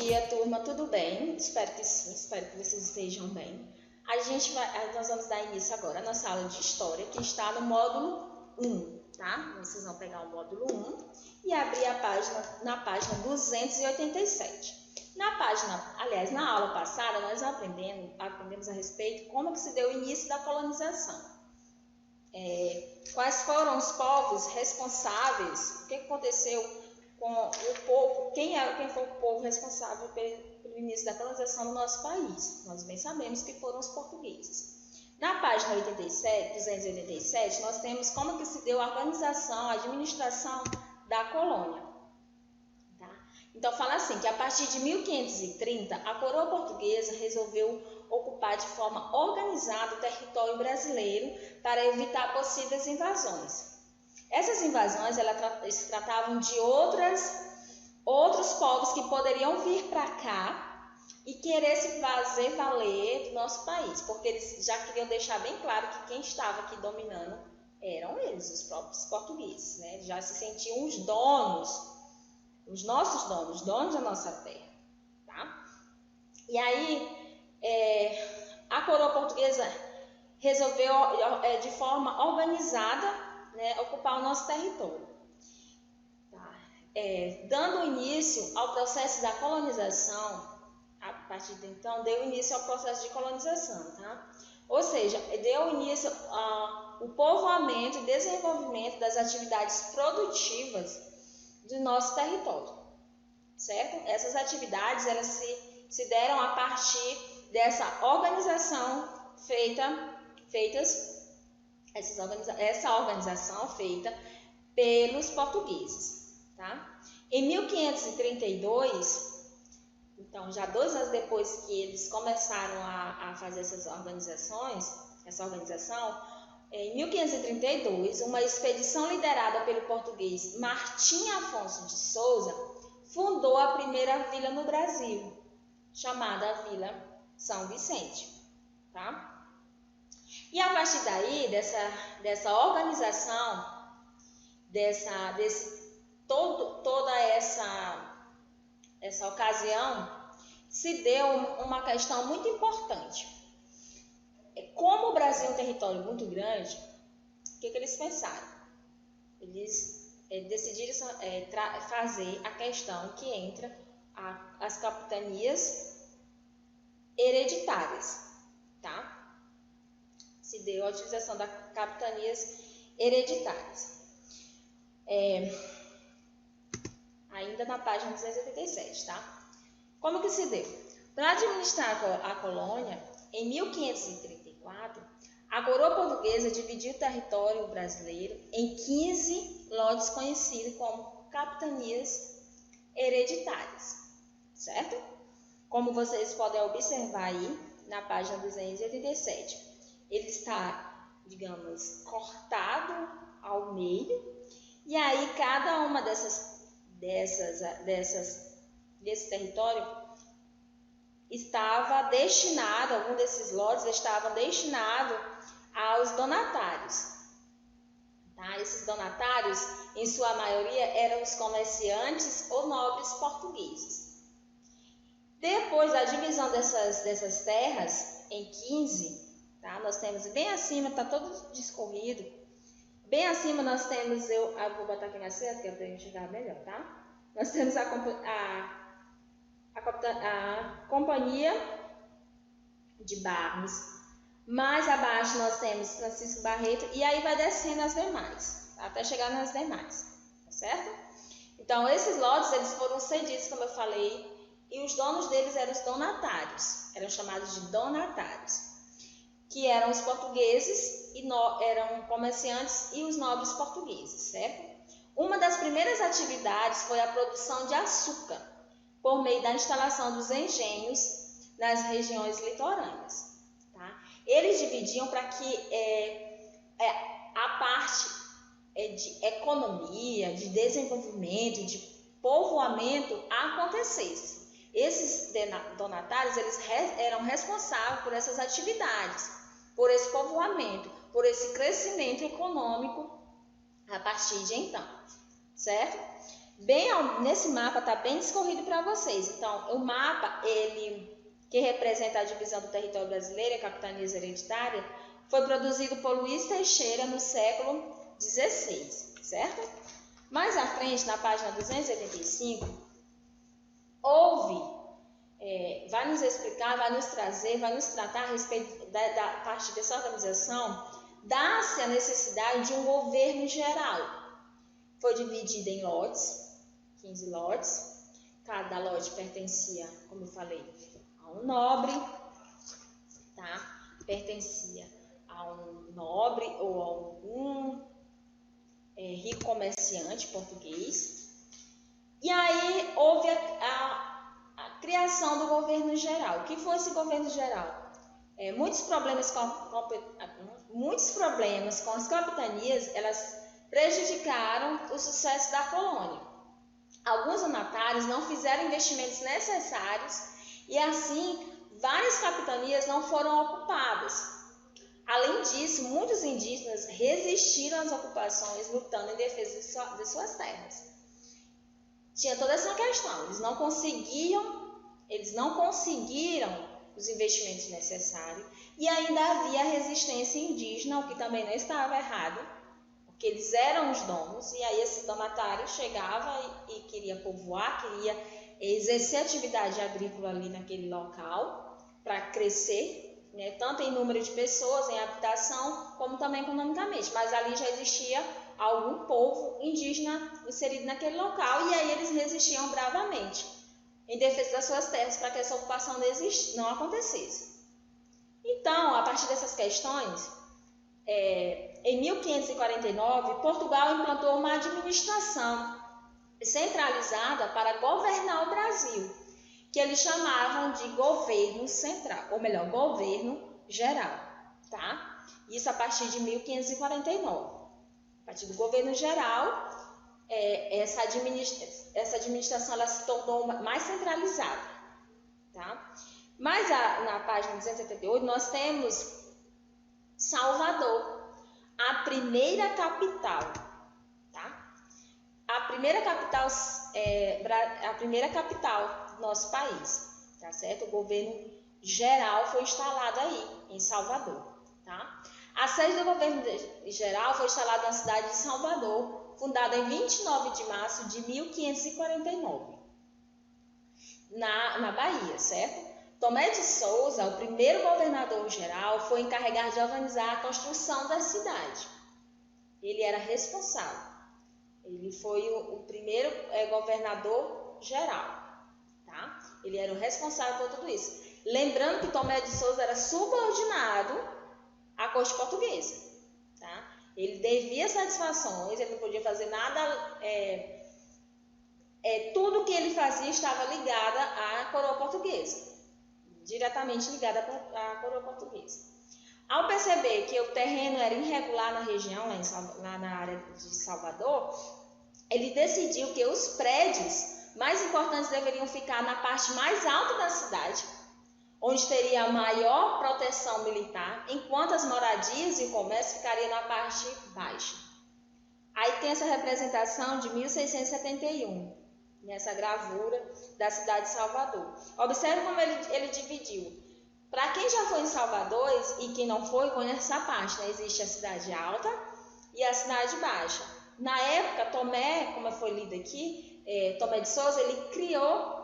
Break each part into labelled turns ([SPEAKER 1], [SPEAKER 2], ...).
[SPEAKER 1] dia, turma, tudo bem? Espero que sim, espero que vocês estejam bem. Nós vamos dar início agora à nossa aula de História, que está no módulo 1, tá? Vocês vão pegar o módulo 1 e abrir a página, na página 287. Na aula passada, nós aprendemos a respeito como que se deu o início da colonização. Quais foram os povos responsáveis, o que aconteceu com o povo, quem foi o povo responsável pelo início da colonização do nosso país. Nós bem sabemos que foram os portugueses. Na página 287, nós temos como que se deu a organização, a administração da colônia. Tá? Então, fala assim, que a partir de 1530, a coroa portuguesa resolveu ocupar de forma organizada o território brasileiro para evitar possíveis invasões. Essas invasões se tratavam de outros povos que poderiam vir para cá e querer se fazer valer do nosso país, porque eles já queriam deixar bem claro que quem estava aqui dominando eram eles, os próprios portugueses, né? Já se sentiam os donos, os nossos donos da nossa terra, tá? E aí, a coroa portuguesa resolveu, de forma organizada, ocupar o nosso território. Tá? Dando início ao processo da colonização, a partir de então, deu início ao processo de colonização. Tá? Ou seja, deu início ao povoamento e desenvolvimento das atividades produtivas do nosso território. Certo? Essas atividades elas se deram a partir dessa organização essa organização feita pelos portugueses. Tá? Em 1532, então já 2 anos depois que eles começaram a fazer essa organização, em 1532, uma expedição liderada pelo português Martim Afonso de Souza fundou a primeira vila no Brasil, chamada Vila São Vicente. Tá? E a partir daí, dessa organização, toda essa ocasião, se deu uma questão muito importante. Como o Brasil é um território muito grande, o que eles pensaram? Eles decidiram fazer a questão que entra as capitanias hereditárias, tá? Se deu a utilização das capitanias hereditárias. Ainda na página 287, tá? Como que se deu? Para administrar a colônia, em 1534, a coroa portuguesa dividiu o território brasileiro em 15 lotes conhecidos como capitanias hereditárias, certo? Como vocês podem observar aí na página 287. Ele está, digamos, cortado ao meio, e aí cada uma desse território estava destinado, algum desses lotes estavam destinados aos donatários. Tá? Esses donatários, em sua maioria, eram os comerciantes ou nobres portugueses. Depois da divisão dessas terras em 15, tá? Nós temos bem acima, está todo discorrido. Bem acima nós temos, eu vou botar aqui na seta, que é para a gente enxergar melhor, tá? Nós temos a Companhia de Barros. Mais abaixo nós temos Francisco Barreto, e aí vai descendo as demais, até chegar nas demais, tá certo? Então, esses lotes, eles foram cedidos, como eu falei, e os donos deles eram os donatários, eram chamados de donatários, que eram os portugueses, eram comerciantes e os nobres portugueses, certo? Uma das primeiras atividades foi a produção de açúcar, por meio da instalação dos engenhos nas regiões litorâneas. Tá? Eles dividiam para que a parte de economia, de desenvolvimento, de povoamento acontecesse. Esses donatários eles eram responsáveis por essas atividades, por esse povoamento, por esse crescimento econômico a partir de então, certo? Nesse mapa está bem discorrido para vocês. Então, o mapa, que representa a divisão do território brasileiro, a capitanias hereditária, foi produzido por Luiz Teixeira no século XVI, certo? Mais à frente, na página 285, vai nos explicar, vai nos trazer, vai nos tratar a respeito da parte dessa organização, dá-se a necessidade de um governo geral. Foi dividido em lotes, 15 lotes, cada lote pertencia, como eu falei, a um nobre, tá? Pertencia a um nobre ou a algum rico comerciante português. E aí houve a criação do governo geral. O que foi esse governo geral? Muitos problemas com as capitanias, elas prejudicaram o sucesso da colônia. Alguns donatários não fizeram investimentos necessários e assim várias capitanias não foram ocupadas. Além disso, muitos indígenas resistiram às ocupações, lutando em defesa de suas terras. Tinha toda essa questão, eles não conseguiram os investimentos necessários e ainda havia resistência indígena, o que também não estava errado, porque eles eram os donos, e aí esse donatário chegava e queria povoar, queria exercer atividade agrícola ali naquele local para crescer, né, tanto em número de pessoas, em habitação, como também economicamente. Mas ali já existia algum povo indígena inserido naquele local, e aí eles resistiam bravamente em defesa das suas terras para que essa ocupação não acontecesse. Então, a partir dessas questões, em 1549, Portugal implantou uma administração centralizada para governar o Brasil, que eles chamavam de governo central, ou melhor, governo geral, tá? Isso a partir de 1549. A partir do governo geral, essa administração ela se tornou mais centralizada, tá? Mas na página 278 nós temos Salvador, a primeira capital, tá? A primeira capital do nosso país, tá certo? O governo geral foi instalado aí, em Salvador, tá? A sede do governo geral foi instalada na cidade de Salvador, fundada em 29 de março de 1549, na Bahia, certo? Tomé de Souza, o primeiro governador geral, foi encarregado de organizar a construção da cidade. Ele era responsável. Ele foi o primeiro governador geral, tá? Ele era o responsável por tudo isso. Lembrando que Tomé de Souza era subordinado à corte portuguesa, tá? Ele devia satisfações, ele não podia fazer nada, tudo que ele fazia estava ligado à coroa portuguesa, diretamente ligada à coroa portuguesa. Ao perceber que o terreno era irregular na região, lá na área de Salvador, ele decidiu que os prédios mais importantes deveriam ficar na parte mais alta da cidade, onde teria a maior proteção militar, enquanto as moradias e o comércio ficariam na parte baixa. Aí tem essa representação de 1671, nessa gravura da cidade de Salvador. Observe como ele dividiu. Para quem já foi em Salvador e quem não foi, conhece essa parte, né? Existe a cidade alta e a cidade baixa. Na época, Tomé, como foi lido aqui, Tomé de Souza, ele criou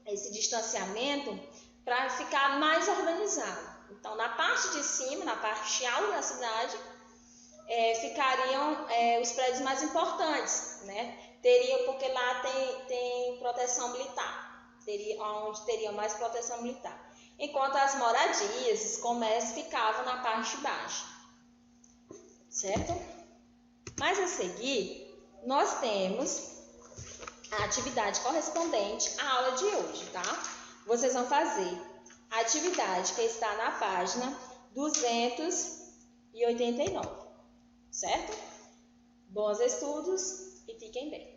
[SPEAKER 1] esse distanciamento para ficar mais organizado. Então, na parte de cima, na parte alta da cidade, ficariam os prédios mais importantes, né? Porque lá tem proteção militar, onde teria mais proteção militar. Enquanto as moradias, os comércios ficavam na parte baixa, certo? Mas a seguir, nós temos a atividade correspondente à aula de hoje, tá? Vocês vão fazer a atividade que está na página 289, certo? Bons estudos e fiquem bem.